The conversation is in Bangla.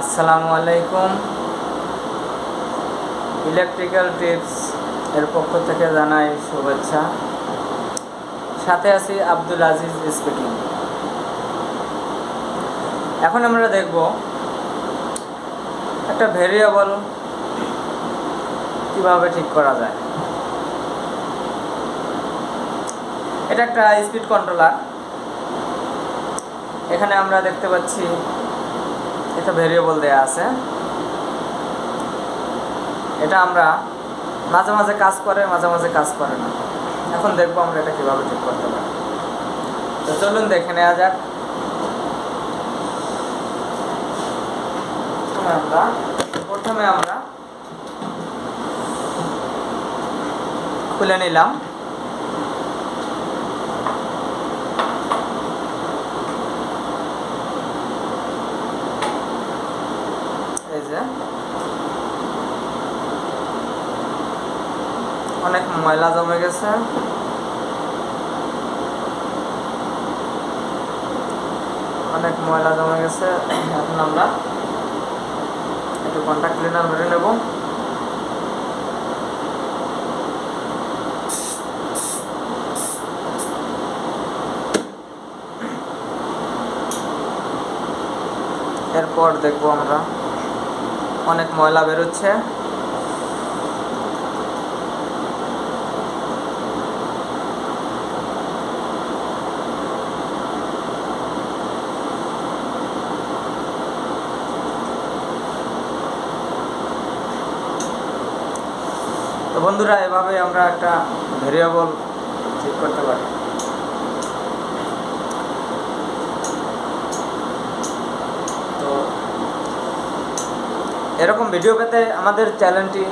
আসসালামু আলাইকুম। ইলেকট্রিক্যাল টিপস এর পক্ষ থেকে জানাই শুভেচ্ছা। সাথে আছি আব্দুল আজিজ স্পিকিং। এখন আমরা দেখব একটা ভেরিয়েবল কিভাবে ঠিক করা যায়। এটা একটা স্পিড কন্ট্রোলার। এখানে আমরা দেখতে পাচ্ছি একটা ভেরিয়েবল দেয়া আছে। এটা আমরা মাঝে মাঝে কাজ করে, মাঝে মাঝে কাজ করে না। এখন দেখবো আমরা এটা কিভাবে ঠিক করতে পারি। তো চলুন দেখে নেওয়া যাক। প্রথমে আমরা খুলে নিলাম। এই যে অনেক ময়লা জমে গেছে। এখন আমরা একটু কন্টাক্ট ক্লিনার মেরে নেব। এরপর দেখবো আমরা অনেক ময়লা বেরোচ্ছে। তো বন্ধুরা, এভাবে আমরা একটা ভেরিয়েবল ঠিক করতে পারি। তো এরকম ভিডিও পেতে আমাদের চ্যানেলটি